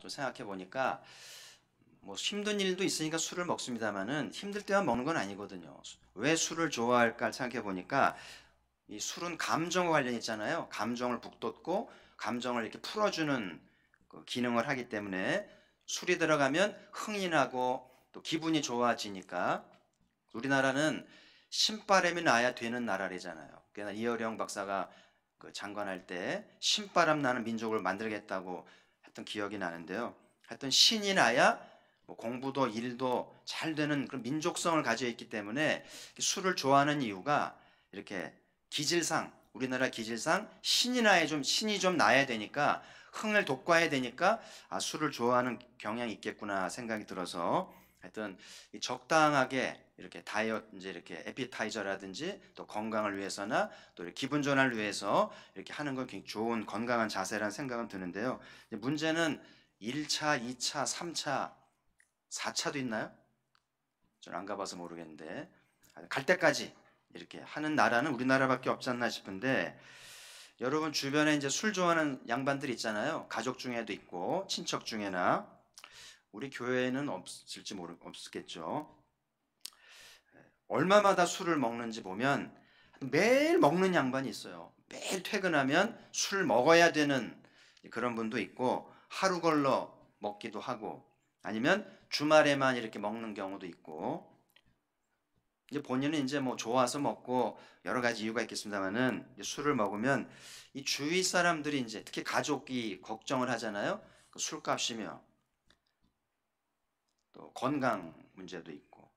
좀 생각해 보니까 뭐 힘든 일도 있으니까 술을 먹습니다만은 힘들 때만 먹는 건 아니거든요. 왜 술을 좋아할까 생각해 보니까 이 술은 감정과 관련 있잖아요. 감정을 북돋고 감정을 이렇게 풀어주는 그 기능을 하기 때문에 술이 들어가면 흥이 나고 또 기분이 좋아지니까 우리나라는 신바람이 나야 되는 나라래잖아요. 그러나 이어령 박사가 그 장관할 때 신바람 나는 민족을 만들겠다고 했던 기억이 나는데요. 하여튼 신이 나야 뭐 공부도 일도 잘 되는 그런 민족성을 가지고 있기 때문에 술을 좋아하는 이유가 이렇게 기질상 우리나라 기질상 신이 좀 나야 되니까 흥을 돋궈야 되니까 술을 좋아하는 경향이 있겠구나 생각이 들어서 하여튼 적당하게 이렇게 이제 이렇게 에피타이저라든지 또 건강을 위해서나 또 이렇게 기분 전환을 위해서 이렇게 하는 건 굉장히 좋은 건강한 자세라는 생각은 드는데요. 문제는 1차, 2차, 3차, 4차도 있나요? 저는 안 가봐서 모르겠는데 갈 때까지 이렇게 하는 나라는 우리나라밖에 없지 않나 싶은데 여러분 주변에 이제 술 좋아하는 양반들 있잖아요. 가족 중에도 있고 친척 중에나 우리 교회에는 없겠죠. 얼마마다 술을 먹는지 보면 매일 먹는 양반이 있어요. 매일 퇴근하면 술 먹어야 되는 그런 분도 있고 하루 걸러 먹기도 하고 아니면 주말에만 이렇게 먹는 경우도 있고 이제 본인은 이제 뭐 좋아서 먹고 여러 가지 이유가 있겠습니다만은 술을 먹으면 이 주위 사람들이 이제 특히 가족이 걱정을 하잖아요. 그 술값이며 또 건강 문제도 있고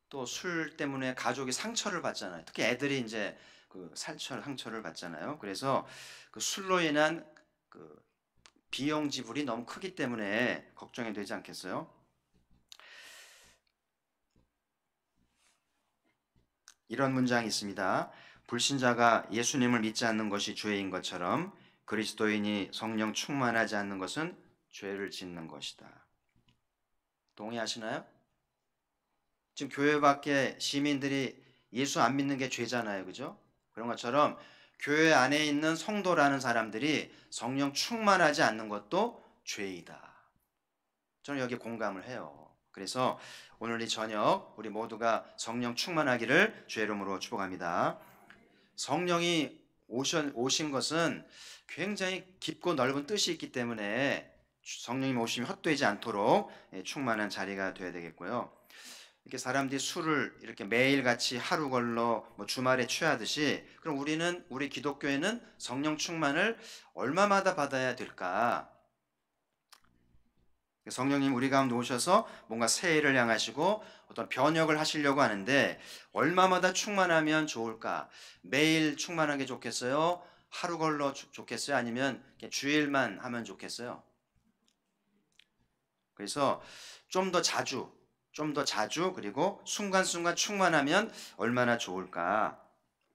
또 술 때문에 가족이 상처를 받잖아요. 특히 애들이 이제 그 상처를 받잖아요. 그래서 그 술로 인한 그 비용 지불이 너무 크기 때문에 걱정이 되지 않겠어요? 이런 문장이 있습니다. 불신자가 예수님을 믿지 않는 것이 죄인 것처럼 그리스도인이 성령 충만하지 않는 것은 죄를 짓는 것이다. 동의하시나요? 지금 교회 밖에 시민들이 예수 안 믿는 게 죄잖아요. 그죠? 그런 것처럼 교회 안에 있는 성도라는 사람들이 성령 충만하지 않는 것도 죄이다. 저는 여기 공감을 해요. 그래서 오늘 이 저녁 우리 모두가 성령 충만하기를 주의 이름으로 축복합니다. 성령이 오신 것은 굉장히 깊고 넓은 뜻이 있기 때문에 성령님 오심이 헛되지 않도록 충만한 자리가 되어야 되겠고요. 이렇게 사람들이 술을 이렇게 매일같이 하루 걸러 뭐 주말에 취하듯이 그럼 우리 기독교회는 성령 충만을 얼마마다 받아야 될까? 성령님 우리 가운데 오셔서 뭔가 새해를 향하시고 어떤 변혁을 하시려고 하는데 얼마마다 충만하면 좋을까? 매일 충만하게 좋겠어요? 하루 걸러 좋겠어요? 아니면 주일만 하면 좋겠어요? 그래서 좀 더 자주 그리고 순간순간 충만하면 얼마나 좋을까?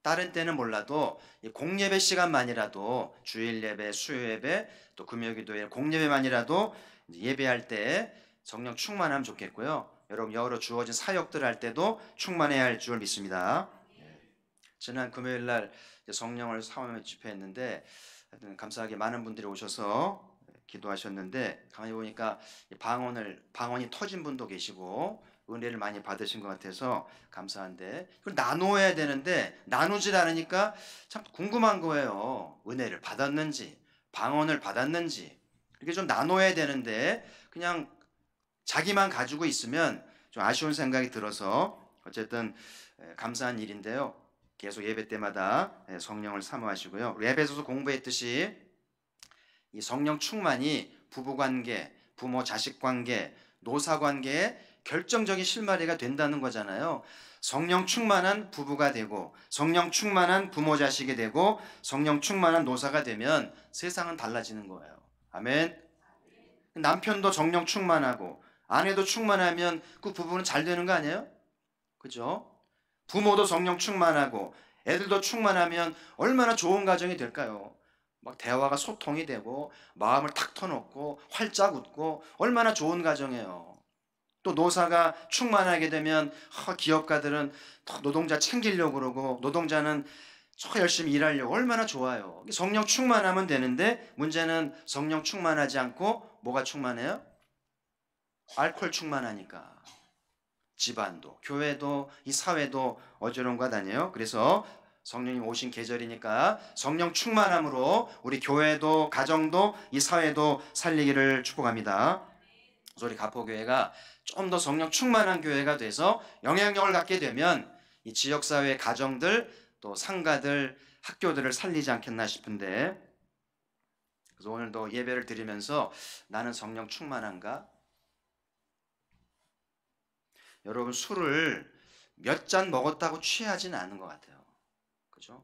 다른 때는 몰라도 공예배 시간만이라도 주일 예배, 수요 예배, 또 금요기도에 공예배만이라도 예배할 때 성령 충만하면 좋겠고요. 여러분 여러 주어진 사역들 할 때도 충만해야 할 줄 믿습니다. 지난 금요일 날 성령을 사모하며 집회했는데 감사하게 많은 분들이 오셔서 기도하셨는데 가만히 보니까 방언이 터진 분도 계시고 은혜를 많이 받으신 것 같아서 감사한데 그걸 나눠야 되는데 나누질 않으니까 참 궁금한 거예요. 은혜를 받았는지 방언을 받았는지 이렇게 좀 나눠야 되는데 그냥 자기만 가지고 있으면 좀 아쉬운 생각이 들어서 어쨌든 감사한 일인데요. 계속 예배 때마다 성령을 사모하시고요. 예배에서도 공부했듯이 이 성령 충만이 부부관계, 부모 자식관계, 노사관계에 결정적인 실마리가 된다는 거잖아요. 성령 충만한 부부가 되고 성령 충만한 부모 자식이 되고 성령 충만한 노사가 되면 세상은 달라지는 거예요. 아멘. 남편도 성령 충만하고 아내도 충만하면 그 부부는 잘 되는 거 아니에요? 그죠? 부모도 성령 충만하고 애들도 충만하면 얼마나 좋은 가정이 될까요? 막 대화가 소통이 되고 마음을 탁 터놓고 활짝 웃고 얼마나 좋은 가정이에요. 또 노사가 충만하게 되면 기업가들은 더 노동자 챙기려고 그러고 노동자는 저 열심히 일하려고 얼마나 좋아요. 성령 충만하면 되는데 문제는 성령 충만하지 않고 뭐가 충만해요? 알코올 충만하니까 집안도 교회도 이 사회도 어지러움과 다녀요. 그래서 성령님 오신 계절이니까 성령 충만함으로 우리 교회도 가정도 이 사회도 살리기를 축복합니다. 그래서 우리 가포교회가 좀 더 성령 충만한 교회가 돼서 영향력을 갖게 되면 이 지역사회 가정들 또 상가들 학교들을 살리지 않겠나 싶은데, 그래서 오늘도 예배를 드리면서 나는 성령 충만한가? 여러분 술을 몇 잔 먹었다고 취하지는 않은 것 같아요. 그죠?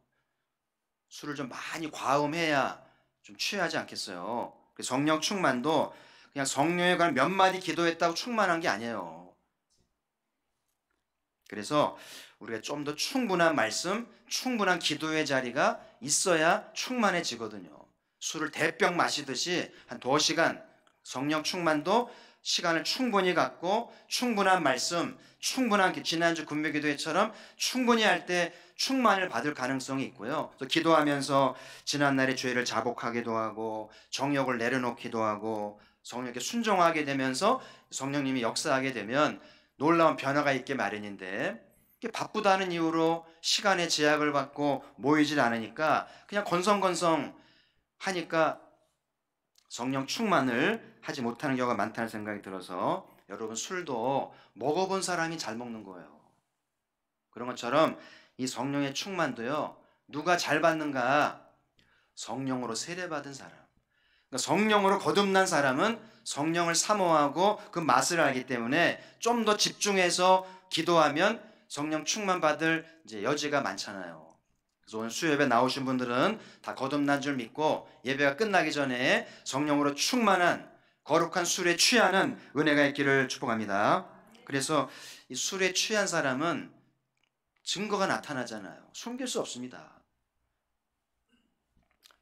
술을 좀 많이 과음해야 좀 취하지 않겠어요. 성령 충만도 그냥 성령에 관한 몇 마디 기도했다고 충만한 게 아니에요. 그래서 우리가 좀 더 충분한 말씀, 충분한 기도의 자리가 있어야 충만해지거든요. 술을 대병 마시듯이 한 2시간 성령 충만도 시간을 충분히 갖고 충분한 말씀, 충분한 지난주 군배기도회처럼 충분히 할 때 충만을 받을 가능성이 있고요. 또 기도하면서 지난날의 죄를 자복하기도 하고 정욕을 내려놓기도 하고 성령께 순종하게 되면서 성령님이 역사하게 되면 놀라운 변화가 있게 마련인데, 바쁘다는 이유로 시간의 제약을 받고 모이질 않으니까 그냥 건성건성 하니까 성령 충만을 하지 못하는 경우가 많다는 생각이 들어서, 여러분 술도 먹어본 사람이 잘 먹는 거예요. 그런 것처럼 이 성령의 충만도요, 누가 잘 받는가? 성령으로 세례받은 사람, 그러니까 성령으로 거듭난 사람은 성령을 사모하고 그 맛을 알기 때문에 좀 더 집중해서 기도하면 성령 충만 받을 이제 여지가 많잖아요. 그래서 오늘 수요예배 나오신 분들은 다 거듭난 줄 믿고 예배가 끝나기 전에 성령으로 충만한 거룩한 술에 취하는 은혜가 있기를 축복합니다. 그래서 이 술에 취한 사람은 증거가 나타나잖아요. 숨길 수 없습니다.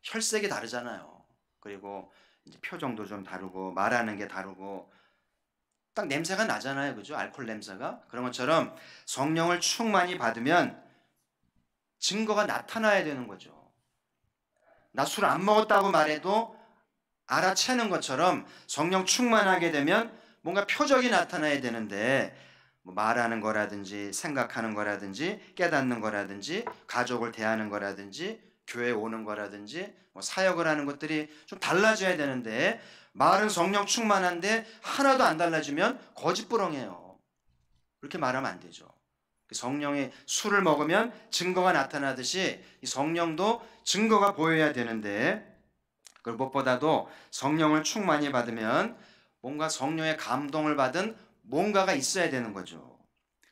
혈색이 다르잖아요. 그리고 이제 표정도 좀 다르고 말하는 게 다르고 딱 냄새가 나잖아요. 그죠? 알코올 냄새가. 그런 것처럼 성령을 충만히 받으면 증거가 나타나야 되는 거죠. 나 술 안 먹었다고 말해도 알아채는 것처럼 성령 충만하게 되면 뭔가 표적이 나타나야 되는데, 뭐 말하는 거라든지 생각하는 거라든지 깨닫는 거라든지 가족을 대하는 거라든지 교회 오는 거라든지 뭐 사역을 하는 것들이 좀 달라져야 되는데, 말은 성령 충만한데 하나도 안 달라지면 거짓부렁해요. 그렇게 말하면 안 되죠. 성령의 술을 먹으면 증거가 나타나듯이 이 성령도 증거가 보여야 되는데, 그리고 무엇보다도 성령을 충만히 받으면 뭔가 성령의 감동을 받은 뭔가가 있어야 되는 거죠.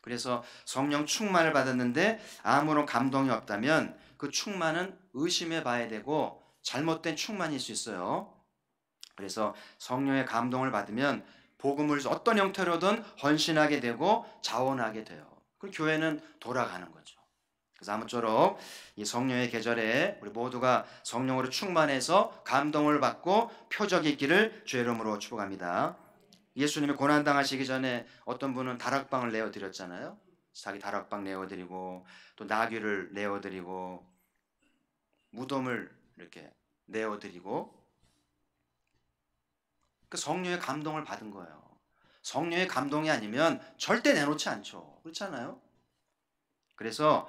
그래서 성령 충만을 받았는데 아무런 감동이 없다면 그 충만은 의심해 봐야 되고 잘못된 충만일 수 있어요. 그래서 성령의 감동을 받으면 복음을 어떤 형태로든 헌신하게 되고 자원하게 돼요. 그 교회는 돌아가는 거죠. 그래서 아무쪼록 이 성령의 계절에 우리 모두가 성령으로 충만해서 감동을 받고 표적이 있기를 주의 이름으로 축복합니다. 예수님이 고난당하시기 전에 어떤 분은 다락방을 내어드렸잖아요. 자기 다락방 내어드리고 또 나귀를 내어드리고 무덤을 이렇게 내어드리고, 그 성령의 감동을 받은 거예요. 성령의 감동이 아니면 절대 내놓지 않죠. 그렇잖아요. 그래서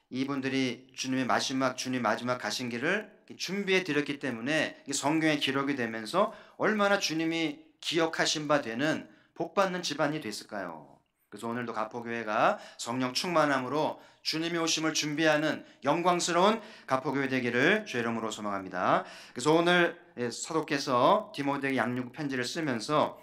이분들이 주님 마지막 가신 길을 준비해 드렸기 때문에 성경에 기록이 되면서 얼마나 주님이 기억하신 바 되는 복받는 집안이 됐을까요? 그래서 오늘도 가포교회가 성령 충만함으로 주님이 오심을 준비하는 영광스러운 가포교회 되기를 주의 이름으로 소망합니다. 그래서 오늘 사도께서 디모데에게 양육 편지를 쓰면서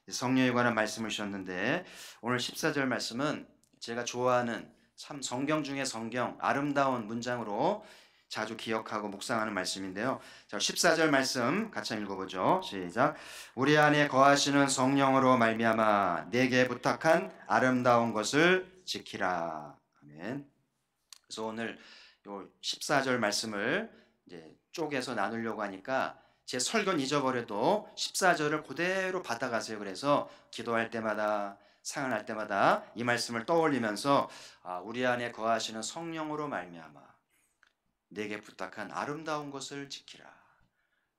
성령에 관한 말씀을 주셨는데, 오늘 14절 말씀은 제가 좋아하는 참 성경 중에 성경 아름다운 문장으로 자주 기억하고 묵상하는 말씀인데요. 자, 14절 말씀 같이 읽어보죠. 시작. 우리 안에 거하시는 성령으로 말미암아 내게 부탁한 아름다운 것을 지키라. 아멘. 그래서 오늘 요 14절 말씀을 이제 쪼개서 나누려고 하니까 제 설교는 잊어버려도 14절을 그대로 받아가세요. 그래서 기도할 때마다 상언할 때마다 이 말씀을 떠올리면서 우리 안에 거하시는 성령으로 말미암아 내게 부탁한 아름다운 것을 지키라.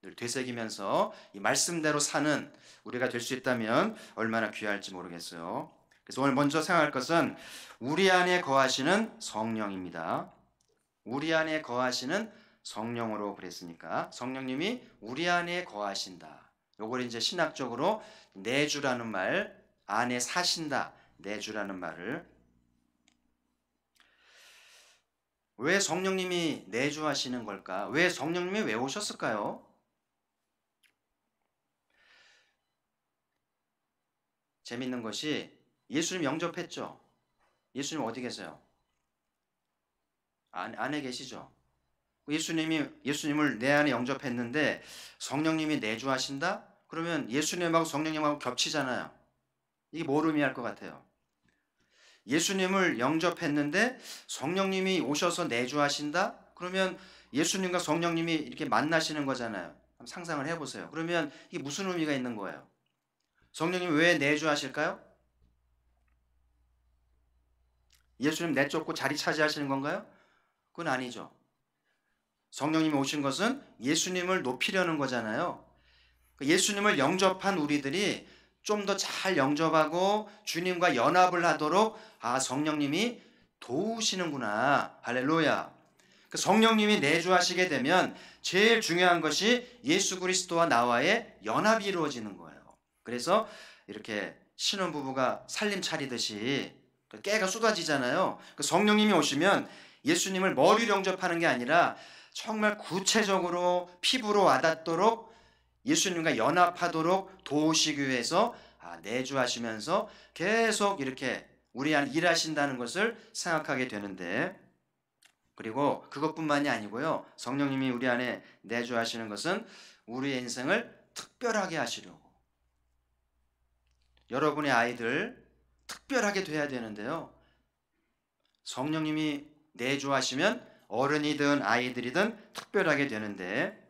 늘 되새기면서 이 말씀대로 사는 우리가 될 수 있다면 얼마나 귀할지 모르겠어요. 그래서 오늘 먼저 생각할 것은 우리 안에 거하시는 성령입니다. 우리 안에 거하시는 성령으로 그랬으니까 성령님이 우리 안에 거하신다. 요걸 이제 신학적으로 내주라는 말, 안에 사신다, 내주라는 말을. 왜 성령님이 내주하시는 걸까? 왜 성령님이 왜 오셨을까요? 재밌는 것이 예수님 영접했죠. 예수님 어디 계세요? 안에 계시죠. 예수님을 내 안에 영접했는데 성령님이 내주하신다? 그러면 예수님하고 성령님하고 겹치잖아요. 이게 뭘 의미할 것 같아요? 예수님을 영접했는데 성령님이 오셔서 내주하신다? 그러면 예수님과 성령님이 이렇게 만나시는 거잖아요. 한번 상상을 해보세요. 그러면 이게 무슨 의미가 있는 거예요? 성령님이 왜 내주하실까요? 예수님 내쫓고 자리 차지하시는 건가요? 그건 아니죠. 성령님이 오신 것은 예수님을 높이려는 거잖아요. 예수님을 영접한 우리들이 좀 더 잘 영접하고 주님과 연합을 하도록 성령님이 도우시는구나. 할렐루야. 성령님이 내주하시게 되면 제일 중요한 것이 예수 그리스도와 나와의 연합이 이루어지는 거예요. 그래서 이렇게 신혼부부가 살림 차리듯이 깨가 쏟아지잖아요. 성령님이 오시면 예수님을 머리로 영접하는 게 아니라 정말 구체적으로 피부로 와닿도록 예수님과 연합하도록 도우시기 위해서 내주하시면서 계속 이렇게 우리 안에 일하신다는 것을 생각하게 되는데, 그리고 그것뿐만이 아니고요. 성령님이 우리 안에 내주하시는 것은 우리의 인생을 특별하게 하시려고. 여러분의 아이들 특별하게 돼야 되는데요. 성령님이 내주하시면 어른이든 아이들이든 특별하게 되는데,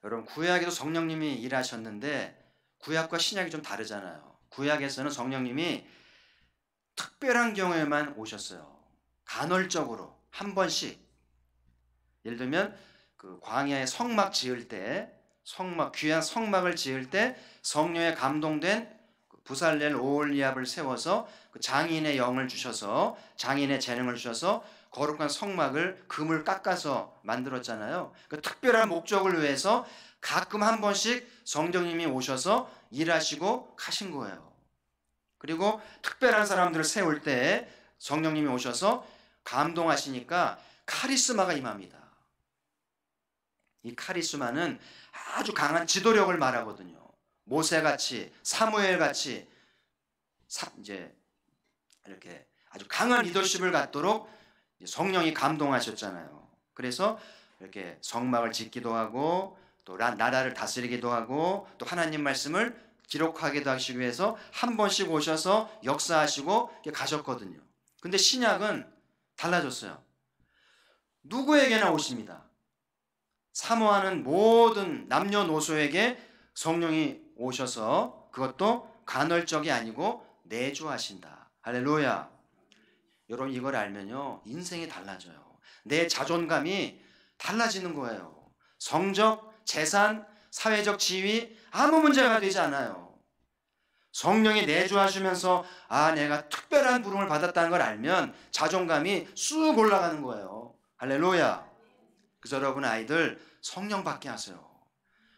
여러분 구약에도 성령님이 일하셨는데 구약과 신약이 좀 다르잖아요. 구약에서는 성령님이 특별한 경우에만 오셨어요. 간헐적으로 한 번씩. 예를 들면 그 광야에 성막 지을 때, 귀한 성막을 지을 때 성령에 감동된 부살렐 오홀리압을 세워서 그 장인의 영을 주셔서, 장인의 재능을 주셔서 거룩한 성막을 금을 깎아서 만들었잖아요. 그 특별한 목적을 위해서 가끔 한 번씩 성령님이 오셔서 일하시고 가신 거예요. 그리고 특별한 사람들을 세울 때 성령님이 오셔서 감동하시니까 카리스마가 임합니다. 이 카리스마는 아주 강한 지도력을 말하거든요. 모세같이, 사무엘같이 이제 이렇게 아주 강한 리더십을 갖도록 성령이 감동하셨잖아요. 그래서 이렇게 성막을 짓기도 하고 또 나라를 다스리기도 하고 또 하나님 말씀을 기록하기도 하시기 위해서 한 번씩 오셔서 역사하시고 가셨거든요. 근데 신약은 달라졌어요. 누구에게나 오십니다. 사모하는 모든 남녀노소에게 성령이 오셔서 그것도 간헐적이 아니고 내주하신다. 할렐루야. 여러분 이걸 알면요 인생이 달라져요. 내 자존감이 달라지는 거예요. 성적, 재산, 사회적 지위 아무 문제가 되지 않아요. 성령이 내주하시면서 내가 특별한 부름을 받았다는 걸 알면 자존감이 쑥 올라가는 거예요. 할렐루야. 그래서 여러분 아이들 성령 받게 하세요.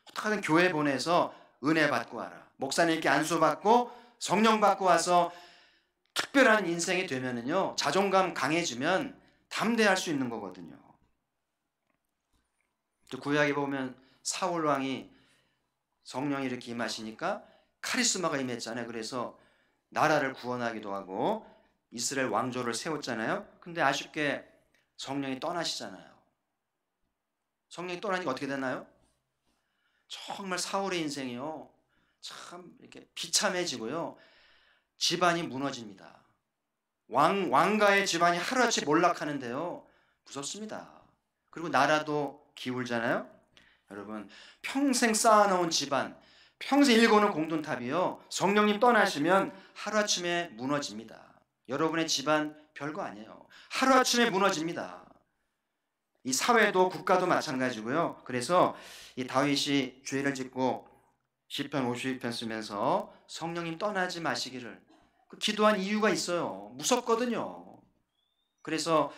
어떻게든 교회 보내서 은혜 받고 와라. 목사님께 안수 받고 성령 받고 와서 특별한 인생이 되면은요 자존감 강해지면 담대할 수 있는 거거든요. 또 구약에 보면 사울 왕이 성령이 이렇게 임하시니까 카리스마가 임했잖아요. 그래서 나라를 구원하기도 하고 이스라엘 왕조를 세웠잖아요. 근데 아쉽게 성령이 떠나시잖아요. 성령이 떠나니까 어떻게 되나요? 정말 사울의 인생이요 참 이렇게 비참해지고요 집안이 무너집니다. 왕가의 집안이 하루아침에 몰락하는데요 무섭습니다. 그리고 나라도 기울잖아요. 여러분 평생 쌓아놓은 집안, 평생 일궈놓은 공든탑이요 성령님 떠나시면 하루아침에 무너집니다. 여러분의 집안 별거 아니에요. 하루아침에 무너집니다. 이 사회도 국가도 마찬가지고요. 그래서 이 다윗이 죄를 짓고 시편 51편 쓰면서 성령님 떠나지 마시기를 그 기도한 이유가 있어요. 무섭거든요. 그래서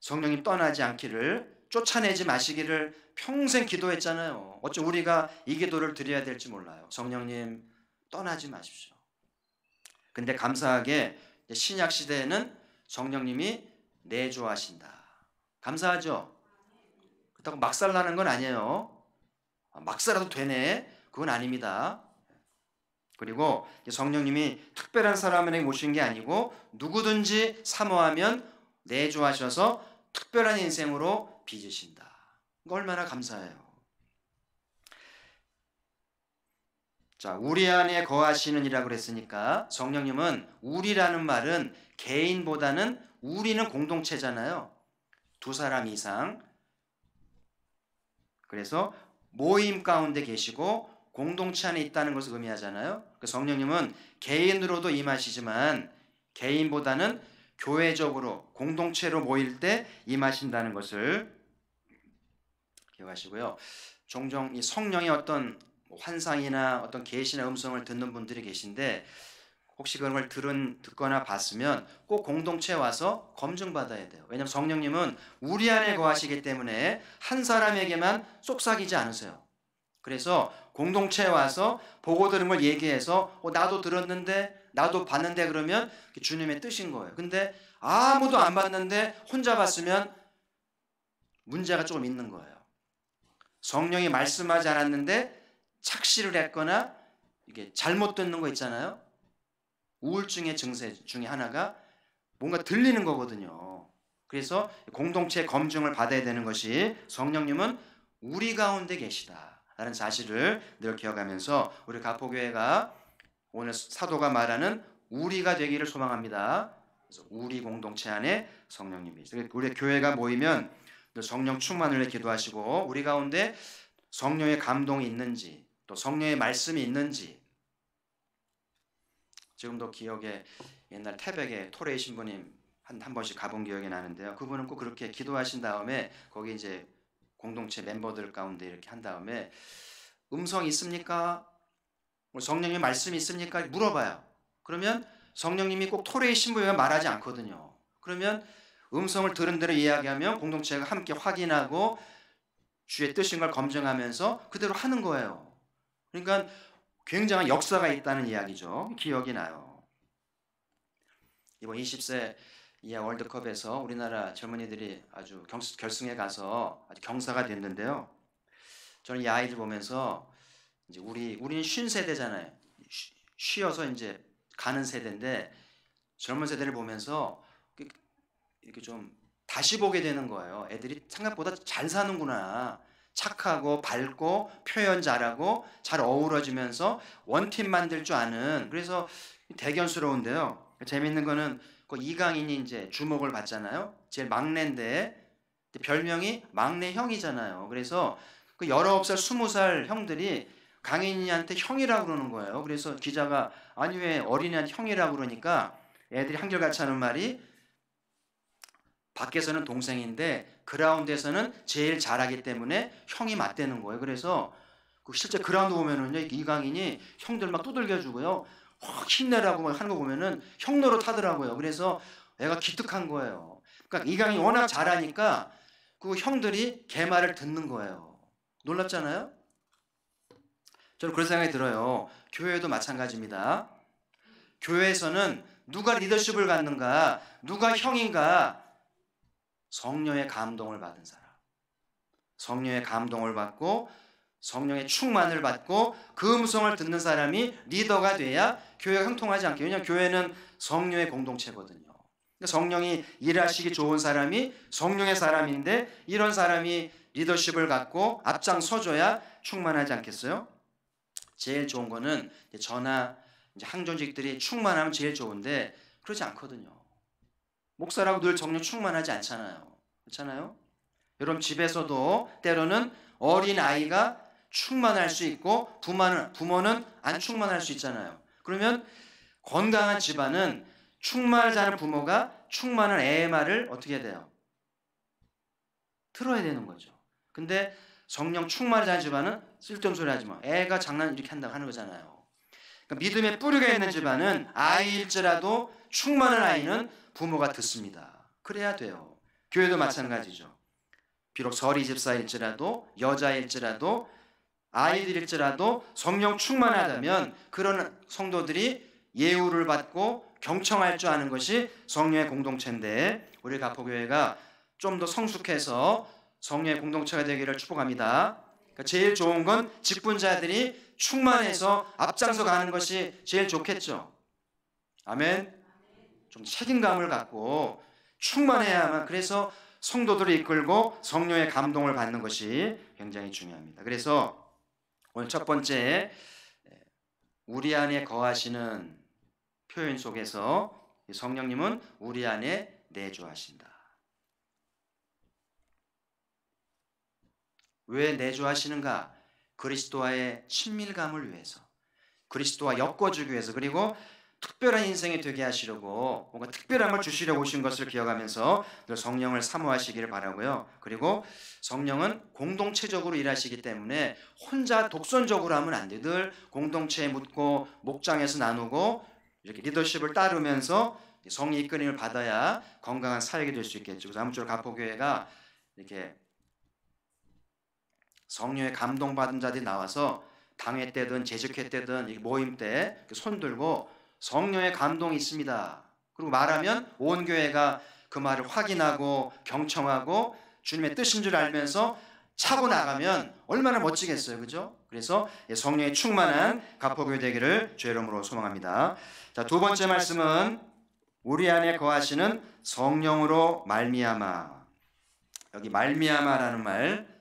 성령님 떠나지 않기를 쫓아내지 마시기를 평생 기도했잖아요. 어쩜 우리가 이 기도를 드려야 될지 몰라요. 성령님 떠나지 마십시오. 근데 감사하게 신약 시대에는 성령님이 내주하신다. 감사하죠? 그렇다고 막살나는 건 아니에요. 막살라도 되네. 그건 아닙니다. 그리고 성령님이 특별한 사람에게 모신 게 아니고 누구든지 사모하면 내주하셔서 특별한 인생으로 빚으신다. 얼마나 감사해요. 자, 우리 안에 거하시는 이라고 그랬으니까 성령님은 우리라는 말은 개인보다는 우리는 공동체잖아요. 두 사람 이상. 그래서 모임 가운데 계시고 공동체 안에 있다는 것을 의미하잖아요. 성령님은 개인으로도 임하시지만 개인보다는 교회적으로 공동체로 모일 때 임하신다는 것을 기억하시고요. 종종 이 성령의 어떤 환상이나 어떤 계시나 음성을 듣는 분들이 계신데 혹시 그런 걸 듣거나 봤으면 꼭 공동체에 와서 검증받아야 돼요. 왜냐하면 성령님은 우리 안에 거하시기 때문에 한 사람에게만 쏙삭이지 않으세요. 그래서 공동체에 와서 보고 들은 걸 얘기해서 나도 들었는데 나도 봤는데 그러면 주님의 뜻인 거예요. 근데 아무도 안 봤는데 혼자 봤으면 문제가 조금 있는 거예요. 성령이 말씀하지 않았는데 착시를 했거나 이게 잘못 듣는 거 있잖아요. 우울증의 증세 중에 하나가 뭔가 들리는 거거든요. 그래서 공동체 검증을 받아야 되는 것이 성령님은 우리 가운데 계시다라는 사실을 늘 기억하면서 우리 가포교회가 오늘 사도가 말하는 우리가 되기를 소망합니다. 그래서 우리 공동체 안에 성령님이 있어요. 우리 교회가 모이면 성령 충만을 위해 기도하시고 우리 가운데 성령의 감동이 있는지 또 성령의 말씀이 있는지 지금도 기억에 옛날 태백에 토레이 신부님 한 번씩 가본 기억이 나는데요. 그분은 꼭 그렇게 기도하신 다음에 거기 이제 공동체 멤버들 가운데 이렇게 한 다음에 음성이 있습니까? 성령의 말씀이 있습니까? 물어봐요. 그러면 성령님이 꼭 토레이 신부에 말하지 않거든요. 그러면 음성을 들은 대로 이야기하면 공동체가 함께 확인하고 주의 뜻인 걸 검증하면서 그대로 하는 거예요. 그러니까 굉장한 역사가 있다는 이야기죠. 기억이 나요. 이번 20세 이하 월드컵에서 우리나라 젊은이들이 아주 결승에 가서 아주 경사가 됐는데요. 저는 이 아이들 보면서 이제 우리는 쉰 세대잖아요. 쉬어서 이제 가는 세대인데 젊은 세대를 보면서 이렇게 좀 다시 보게 되는 거예요. 애들이 생각보다 잘 사는구나. 착하고 밝고 표현 잘하고 잘 어우러지면서 원팀 만들 줄 아는. 그래서 대견스러운데요. 재밌는 거는 그 이강인이 이제 주목을 받잖아요. 제일 막내인데 별명이 막내 형이잖아요. 그래서 그 19살, 20살 형들이 강인이한테 형이라고 그러는 거예요. 그래서 기자가 아니 왜 어린이한테 형이라고 그러니까 애들이 한결같이 하는 말이 밖에서는 동생인데 그라운드에서는 제일 잘하기 때문에 형이 맞대는 거예요. 그래서 실제 그라운드 보면은요, 이강인이 형들 막 두들겨주고요, 확 힘내라고 하는 거 보면은 형 노릇 하더라고요. 그래서 애가 기특한 거예요. 그러니까 이강인이 워낙 잘하니까 그 형들이 걔 말을 듣는 거예요. 놀랍잖아요? 저는 그런 생각이 들어요. 교회도 마찬가지입니다. 교회에서는 누가 리더십을 갖는가, 누가 형인가, 성령의 감동을 받은 사람, 성령의 감동을 받고 성령의 충만을 받고 그 음성을 듣는 사람이 리더가 돼야 교회가 형통하지 않게. 왜냐하면 교회는 성령의 공동체거든요. 성령이 일하시기 좋은 사람이 성령의 사람인데 이런 사람이 리더십을 갖고 앞장서줘야 충만하지 않겠어요? 제일 좋은 거는 저나 이제 항존직들이 충만하면 제일 좋은데 그렇지 않거든요. 목사라고 늘 성령 충만하지 않잖아요. 그렇잖아요? 여러분 집에서도 때로는 어린 아이가 충만할 수 있고 부모는 안 충만할 수 있잖아요. 그러면 건강한 집안은 충만하지 않은 부모가 충만한 애의 말을 어떻게 해야 돼요? 들어야 되는 거죠. 근데 성령 충만하지 않은 집안은 쓸데없는 소리 하지 마. 애가 장난 이렇게 한다고 하는 거잖아요. 그러니까 믿음의 뿌리가 있는 집안은 아이일지라도 충만한 아이는 부모가 듣습니다. 그래야 돼요. 교회도 마찬가지죠. 비록 서리 집사일지라도 여자일지라도 아이들일지라도 성령 충만하다면 그런 성도들이 예우를 받고 경청할 줄 아는 것이 성령의 공동체인데 우리 가포교회가 좀 더 성숙해서 성령의 공동체가 되기를 축복합니다. 그러니까 제일 좋은 건 직분자들이 충만해서 앞장서 가는 것이 제일 좋겠죠. 아멘. 좀 책임감을 갖고 충만해야만, 그래서 성도들을 이끌고 성령의 감동을 받는 것이 굉장히 중요합니다. 그래서 오늘 첫 번째, 우리 안에 거하시는 표현 속에서 성령님은 우리 안에 내주하신다. 왜 내주하시는가? 그리스도와의 친밀감을 위해서, 그리스도와 엮어주기 위해서, 그리고 특별한 인생이 되게 하시려고, 뭔가 특별함을 주시려고 오신 것을 기억하면서 늘 성령을 사모하시기를 바라고요. 그리고 성령은 공동체적으로 일하시기 때문에 혼자 독선적으로 하면 안 돼요. 늘 공동체에 묻고 목장에서 나누고 이렇게 리더십을 따르면서 성령 이끌림을 받아야 건강한 사역이 될 수 있겠죠. 그래서 아무쪼록 가포교회가 이렇게 성령의 감동받은 자들이 나와서 당회 때든 재직회 때든 모임 때 손 들고 성령의 감동이 있습니다. 그리고 말하면 온 교회가 그 말을 확인하고 경청하고 주님의 뜻인 줄 알면서 차고 나가면 얼마나 멋지겠어요. 그죠? 그래서 성령의 충만한 가포교회 되기를 주의 이름으로 소망합니다. 자, 두 번째 말씀은 우리 안에 거하시는 성령으로 말미암아. 여기 말미암아라는 말,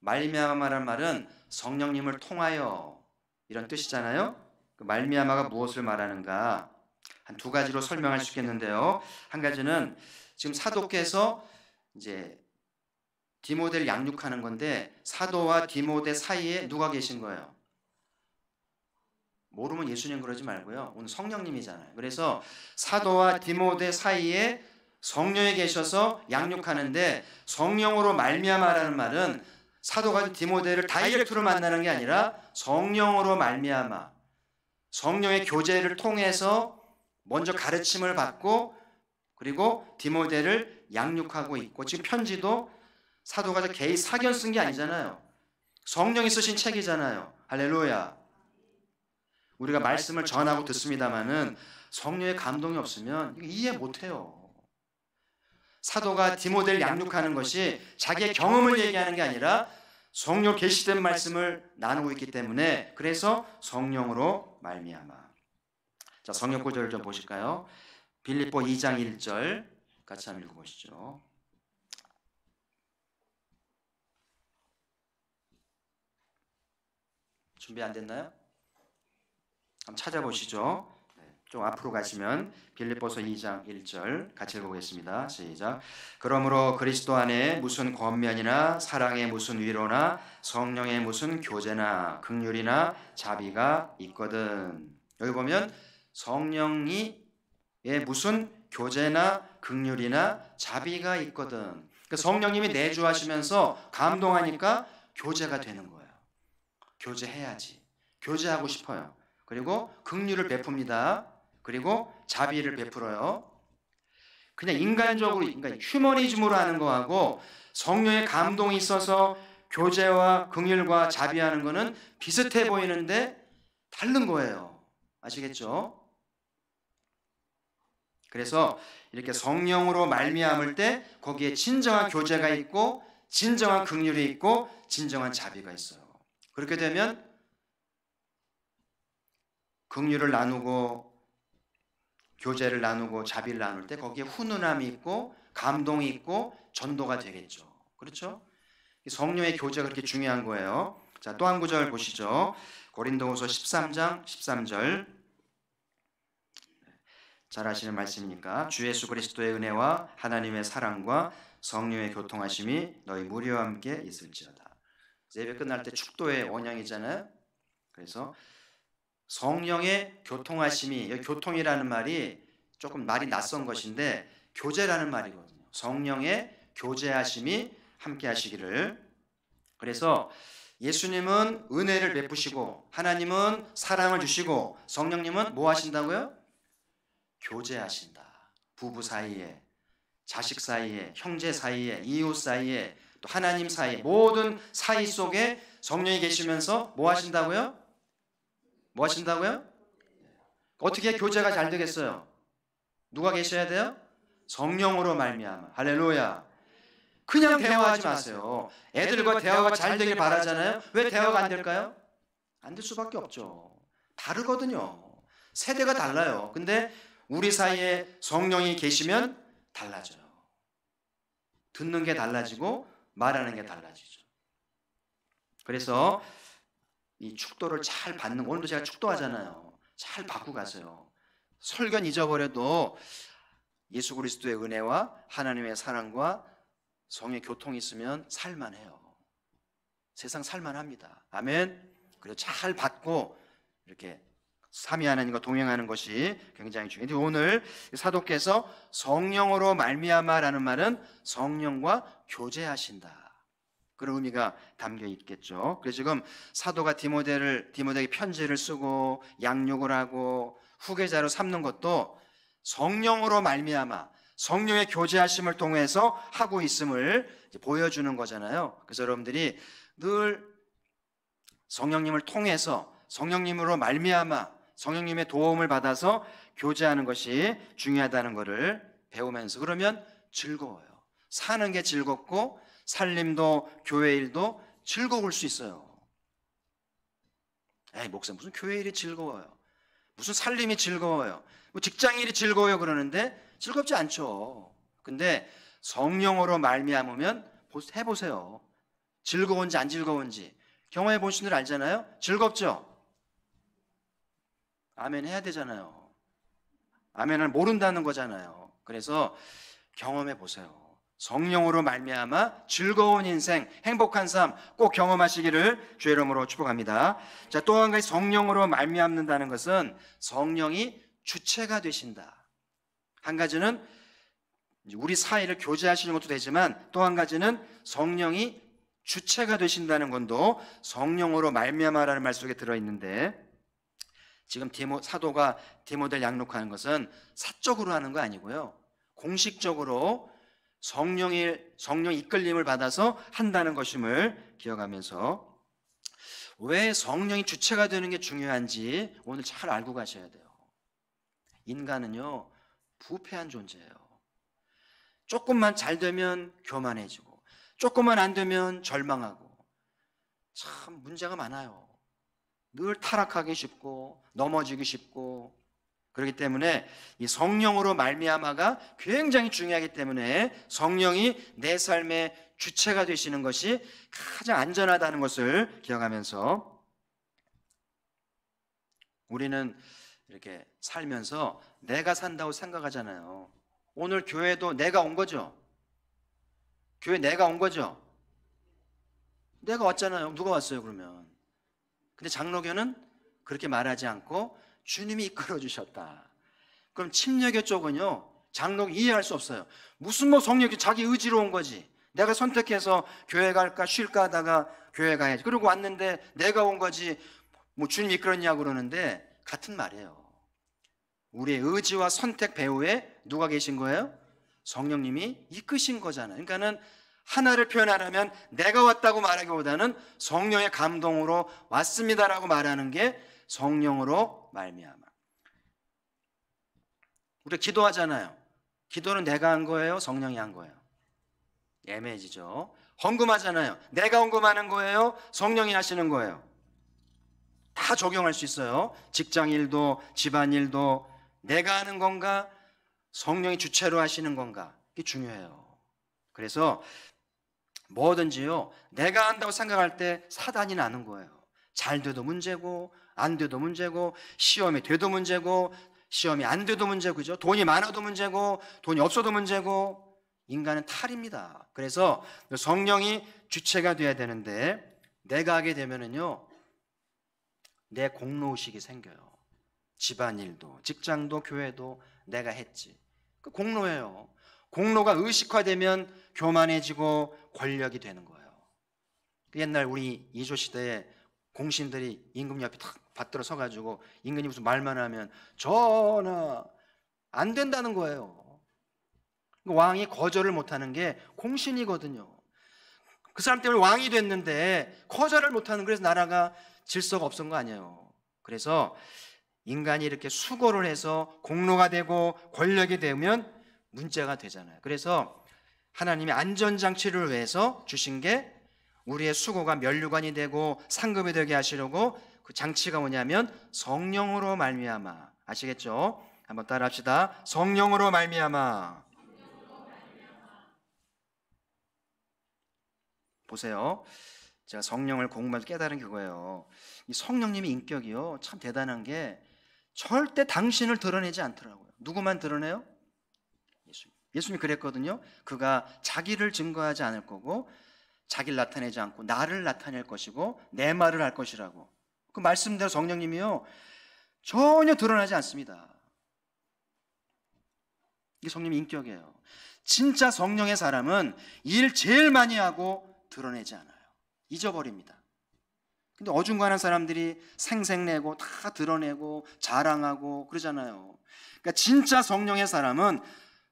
말미암아라는 말은 성령님을 통하여 이런 뜻이잖아요. 그 말미암아가 무엇을 말하는가? 한 두 가지로 설명할 수 있겠는데요. 한 가지는 지금 사도께서 이제 디모데를 양육하는 건데 사도와 디모데 사이에 누가 계신 거예요? 모르면 예수님 그러지 말고요. 오늘 성령님이잖아요. 그래서 사도와 디모데 사이에 성령이 계셔서 양육하는데 성령으로 말미암아라는 말은 사도가 디모데를 다이렉트로 만나는 게 아니라 성령으로 말미암아, 성령의 교제를 통해서 먼저 가르침을 받고 그리고 디모데를 양육하고 있고, 지금 편지도 사도가 개인 사견 쓴 게 아니잖아요. 성령이 쓰신 책이잖아요. 할렐루야. 우리가 말씀을 전하고 듣습니다마는 성령의 감동이 없으면 이해 못해요. 사도가 디모데를 양육하는 것이 자기의 경험을 얘기하는 게 아니라 성령 계시된 말씀을 나누고 있기 때문에, 그래서 성령으로 말미암아. 자, 성경 구절을 좀 보실까요? 빌립보 2장 1절 같이 한번 읽어보시죠. 준비 안 됐나요? 한번 찾아보시죠. 좀 앞으로 가시면 빌립보서 2장 1절 같이 읽어보겠습니다. 시작. 그러므로 그리스도 안에 무슨 권면이나 사랑의 무슨 위로나 성령의 무슨 교제나 긍휼이나 자비가 있거든. 여기 보면 성령이의 무슨 교제나 긍휼이나 자비가 있거든. 그러니까 성령님이 내주하시면서 감동하니까 교제가 되는 거예요. 교제해야지. 교제하고 싶어요. 그리고 긍휼을 베풉니다. 그리고 자비를 베풀어요. 그냥 인간적으로, 그러니까 휴머니즘으로 하는 거하고 성령의 감동이 있어서 교제와 긍휼과 자비하는 거는 비슷해 보이는데 다른 거예요. 아시겠죠? 그래서 이렇게 성령으로 말미암을 때 거기에 진정한 교제가 있고 진정한 긍휼이 있고 진정한 자비가 있어요. 그렇게 되면 긍휼을 나누고 교제를 나누고 자비를 나눌 때 거기에 훈훈함이 있고 감동이 있고 전도가 되겠죠. 그렇죠? 성령의 교제가 그렇게 중요한 거예요. 자, 또 한 구절 보시죠. 고린도후서 13장 13절. 잘 아시는 말씀이니까. 주 예수 그리스도의 은혜와 하나님의 사랑과 성령의 교통하심이 너희 무리와 함께 있을지어다. 예배 끝날 때 축도의 원형이잖아요. 그래서 성령의 교통하심이, 여기 교통이라는 말이 조금 말이 낯선 것인데 교제라는 말이거든요. 성령의 교제하심이 함께 하시기를. 그래서 예수님은 은혜를 베푸시고 하나님은 사랑을 주시고 성령님은 뭐 하신다고요? 교제하신다. 부부 사이에, 자식 사이에, 형제 사이에, 이웃 사이에, 또 하나님 사이에, 모든 사이 속에 성령이 계시면서 뭐 하신다고요? 뭐 하신다고요? 어떻게 교제가 잘 되겠어요? 누가 계셔야 돼요? 성령으로 말미암아. 할렐루야. 그냥 대화하지 마세요. 애들과 대화가 잘 되길 바라잖아요. 왜 대화가 안 될까요? 안 될 수밖에 없죠. 다르거든요. 세대가 달라요. 근데 우리 사이에 성령이 계시면 달라져요. 듣는 게 달라지고 말하는 게 달라지죠. 그래서 이 축도를 잘 받는, 오늘도 제가 축도하잖아요. 잘 받고 가세요. 설교는 잊어버려도 예수 그리스도의 은혜와 하나님의 사랑과 성의 교통이 있으면 살만해요. 세상 살만합니다. 아멘. 그래서 잘 받고 이렇게 삼위 하나님과 동행하는 것이 굉장히 중요해요. 오늘 사도께서 성령으로 말미암아라는 말은 성령과 교제하신다, 그런 의미가 담겨 있겠죠. 그래서 지금 사도가 디모데에게 편지를 쓰고 양육을 하고 후계자로 삼는 것도 성령으로 말미암아 성령의 교제하심을 통해서 하고 있음을 보여주는 거잖아요. 그래서 여러분들이 늘 성령님을 통해서, 성령님으로 말미암아 성령님의 도움을 받아서 교제하는 것이 중요하다는 것을 배우면서, 그러면 즐거워요. 사는 게 즐겁고 살림도 교회 일도 즐거울 수 있어요. 에이, 목사 무슨 교회 일이 즐거워요, 무슨 살림이 즐거워요, 뭐 직장 일이 즐거워요 그러는데 즐겁지 않죠. 근데 성령으로 말미암으면 해보세요. 즐거운지 안 즐거운지 경험해 보신 분 알잖아요. 즐겁죠? 아멘 해야 되잖아요. 아멘을 모른다는 거잖아요. 그래서 경험해 보세요. 성령으로 말미암아 즐거운 인생, 행복한 삶 꼭 경험하시기를 주의 이름으로 축복합니다. 자, 또 한 가지 성령으로 말미암는다는 것은 성령이 주체가 되신다. 한 가지는 우리 사이를 교제하시는 것도 되지만 또 한 가지는 성령이 주체가 되신다는 것도 성령으로 말미암아라는 말 속에 들어있는데, 지금 사도가 디모데를 양육하는 것은 사적으로 하는 거 아니고요, 공식적으로 성령 이끌림을 받아서 한다는 것임을 기억하면서, 왜 성령이 주체가 되는 게 중요한지 오늘 잘 알고 가셔야 돼요. 인간은요 부패한 존재예요. 조금만 잘 되면 교만해지고 조금만 안 되면 절망하고 참 문제가 많아요. 늘 타락하기 쉽고 넘어지기 쉽고, 그렇기 때문에 이 성령으로 말미암아가 굉장히 중요하기 때문에 성령이 내 삶의 주체가 되시는 것이 가장 안전하다는 것을 기억하면서, 우리는 이렇게 살면서 내가 산다고 생각하잖아요. 오늘 교회도 내가 온 거죠. 교회 내가 온 거죠. 내가 왔잖아요. 누가 왔어요 그러면? 근데 장로교는 그렇게 말하지 않고 주님이 이끌어 주셨다. 그럼 침례교 쪽은요, 장로교 이해할 수 없어요. 무슨 뭐 성령이 자기 의지로 온 거지. 내가 선택해서 교회 갈까 쉴까 하다가 교회 가야지. 그러고 왔는데 내가 온 거지 뭐 주님이 이끌었냐고 그러는데 같은 말이에요. 우리의 의지와 선택 배후에 누가 계신 거예요? 성령님이 이끄신 거잖아요. 그러니까는 하나를 표현하려면 내가 왔다고 말하기보다는 성령의 감동으로 왔습니다라고 말하는 게 성령으로 말미암아. 우리가 기도하잖아요. 기도는 내가 한 거예요? 성령이 한 거예요? 애매해지죠. 헌금하잖아요. 내가 헌금하는 거예요? 성령이 하시는 거예요? 다 적용할 수 있어요. 직장일도 집안일도 내가 하는 건가 성령이 주체로 하시는 건가, 이게 중요해요. 그래서 뭐든지요 내가 한다고 생각할 때 사단이 나는 거예요. 잘 돼도 문제고 안 돼도 문제고, 시험이 돼도 문제고 시험이 안 돼도 문제고, 그죠? 돈이 많아도 문제고 돈이 없어도 문제고, 인간은 탈입니다. 그래서 성령이 주체가 돼야 되는데 내가 하게 되면은요 내 공로의식이 생겨요. 집안일도 직장도 교회도 내가 했지, 그 공로예요. 공로가 의식화되면 교만해지고 권력이 되는 거예요. 옛날 우리 이조 시대에 공신들이 임금 옆에 탁 받들어 서가지고 임금이 무슨 말만 하면 전하 안 된다는 거예요. 왕이 거절을 못하는 게 공신이거든요. 그 사람 때문에 왕이 됐는데 거절을 못하는, 그래서 나라가 질서가 없은 거 아니에요. 그래서 인간이 이렇게 수고를 해서 공로가 되고 권력이 되면 문제가 되잖아요. 그래서 하나님이 안전장치를 위해서 주신 게 우리의 수고가 면류관이 되고 상급이 되게 하시려고, 그 장치가 뭐냐면 성령으로 말미암아. 아시겠죠? 한번 따라합시다. 성령으로 말미암아. 보세요. 제가 성령을 공부하면서 깨달은 그거예요. 이 성령님의 인격이요, 참 대단한 게 절대 당신을 드러내지 않더라고요. 누구만 드러내요? 예수님이 그랬거든요. 그가 자기를 증거하지 않을 거고 자기를 나타내지 않고 나를 나타낼 것이고 내 말을 할 것이라고. 그 말씀대로 성령님이요 전혀 드러나지 않습니다. 이게 성령의 인격이에요. 진짜 성령의 사람은 일 제일 많이 하고 드러내지 않아요. 잊어버립니다. 근데 어중간한 사람들이 생색내고 다 드러내고 자랑하고 그러잖아요. 그러니까 진짜 성령의 사람은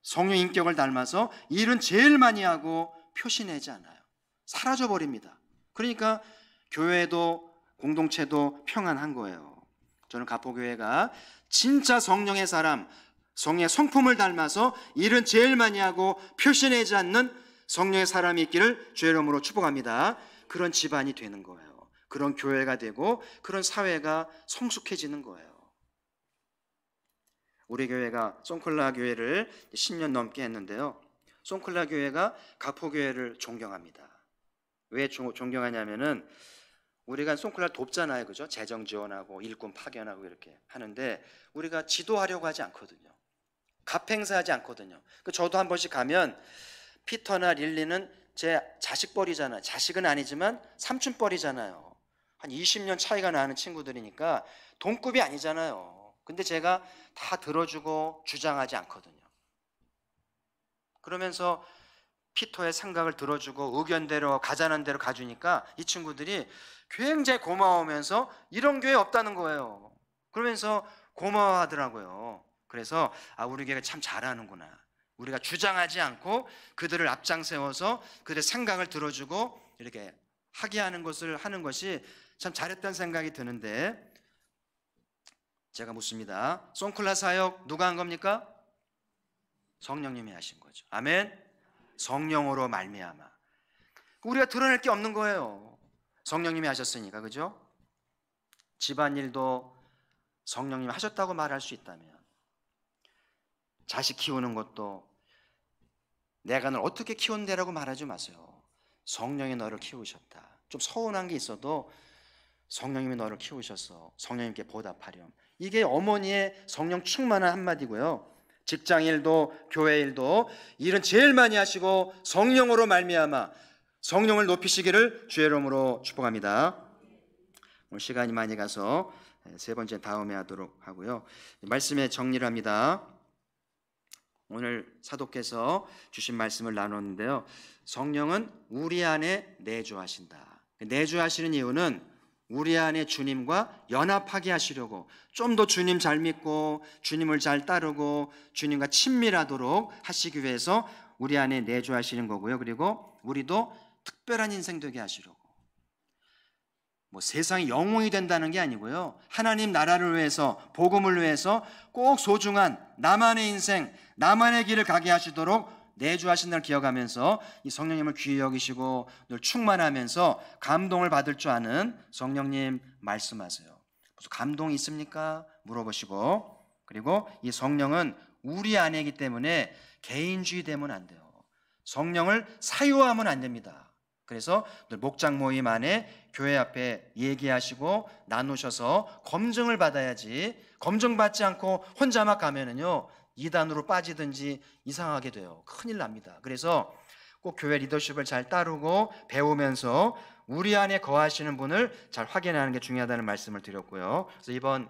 성령의 인격을 닮아서 일은 제일 많이 하고 표시내지 않아요. 사라져버립니다. 그러니까 교회도 공동체도 평안한 거예요. 저는 가포교회가 진짜 성령의 사람, 성령의 성품을 닮아서 일은 제일 많이 하고 표시내지 않는 성령의 사람이 있기를 주의 이름으로 축복합니다. 그런 집안이 되는 거예요. 그런 교회가 되고 그런 사회가 성숙해지는 거예요. 우리 교회가 송클라 교회를 10년 넘게 했는데요, 송클라 교회가 가포교회를 존경합니다. 왜 존경하냐면은 우리가 송클라를 돕잖아요, 그죠? 재정 지원하고 일꾼 파견하고 이렇게 하는데 우리가 지도하려고 하지 않거든요. 갑행사하지 않거든요. 저도 한 번씩 가면 피터나 릴리는 제 자식뻘이잖아요. 자식은 아니지만 삼촌뻘이잖아요. 한 20년 차이가 나는 친구들이니까 동급이 아니잖아요. 근데 제가 다 들어주고 주장하지 않거든요. 그러면서 피터의 생각을 들어주고 의견대로 가자는 대로 가주니까 이 친구들이 굉장히 고마워하면서 이런 교회 없다는 거예요. 그러면서 고마워하더라고요. 그래서 우리 교회가 참 잘하는구나. 우리가 주장하지 않고 그들을 앞장 세워서 그들의 생각을 들어주고 이렇게 하게 하는 것을 하는 것이 참 잘했다는 생각이 드는데, 제가 묻습니다. 송클라 사역 누가 한 겁니까? 성령님이 하신 거죠. 아멘. 성령으로 말미암아. 우리가 드러낼 게 없는 거예요. 성령님이 하셨으니까, 그죠? 집안일도 성령님이 하셨다고 말할 수 있다면, 자식 키우는 것도 내가 널 어떻게 키운대라고 말하지 마세요. 성령이 너를 키우셨다. 좀 서운한 게 있어도 성령님이 너를 키우셨어. 성령님께 보답하렴. 이게 어머니의 성령 충만한 한마디고요. 직장일도 교회일도 일은 제일 많이 하시고 성령으로 말미암아 성령을 높이시기를 주의 이름으로 축복합니다. 오늘 시간이 많이 가서 세 번째 다음에 하도록 하고요. 말씀의 정리를 합니다. 오늘 사도께서 주신 말씀을 나눴는데요, 성령은 우리 안에 내주하신다. 내주하시는 이유는 우리 안에 주님과 연합하게 하시려고, 좀 더 주님 잘 믿고 주님을 잘 따르고 주님과 친밀하도록 하시기 위해서 우리 안에 내주하시는 거고요. 그리고 우리도 특별한 인생 되게 하시려고. 세상이 영웅이 된다는 게 아니고요, 하나님 나라를 위해서, 복음을 위해서 꼭 소중한 나만의 인생, 나만의 길을 가게 하시도록 내주하신다를 기억하면서 이 성령님을 귀히 여기시고 늘 충만하면서 감동을 받을 줄 아는 성령님 말씀하세요. 무슨 감동이 있습니까? 물어보시고, 그리고 이 성령은 우리 안에이기 때문에 개인주의 되면 안 돼요. 성령을 사유하면 안 됩니다. 그래서 늘 목장 모임 안에 교회 앞에 얘기하시고 나누셔서 검증을 받아야지, 검증받지 않고 혼자 막 가면은요 이단으로 빠지든지 이상하게 돼요. 큰일 납니다. 그래서 꼭 교회 리더십을 잘 따르고 배우면서 우리 안에 거하시는 분을 잘 확인하는 게 중요하다는 말씀을 드렸고요. 그래서 이번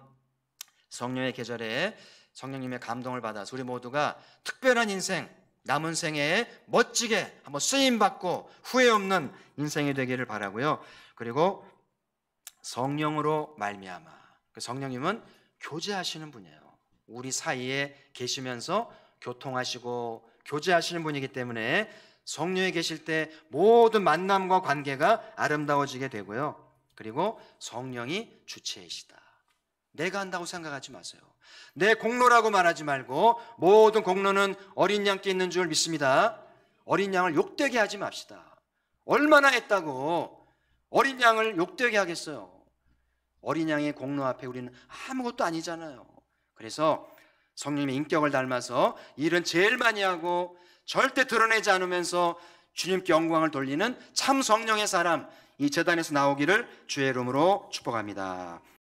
성령의 계절에 성령님의 감동을 받아서 우리 모두가 특별한 인생, 남은 생애에 멋지게 한번 쓰임받고 후회 없는 인생이 되기를 바라고요. 그리고 성령으로 말미암아, 성령님은 교제하시는 분이에요. 우리 사이에 계시면서 교통하시고 교제하시는 분이기 때문에 성령이 계실 때 모든 만남과 관계가 아름다워지게 되고요. 그리고 성령이 주체이시다. 내가 한다고 생각하지 마세요. 내 공로라고 말하지 말고 모든 공로는 어린 양께 있는 줄 믿습니다. 어린 양을 욕되게 하지 맙시다. 얼마나 했다고 어린 양을 욕되게 하겠어요. 어린 양의 공로 앞에 우리는 아무것도 아니잖아요. 그래서 성령님의 인격을 닮아서 일은 제일 많이 하고 절대 드러내지 않으면서 주님께 영광을 돌리는 참 성령의 사람, 이 제단에서 나오기를 주의 이름으로 축복합니다.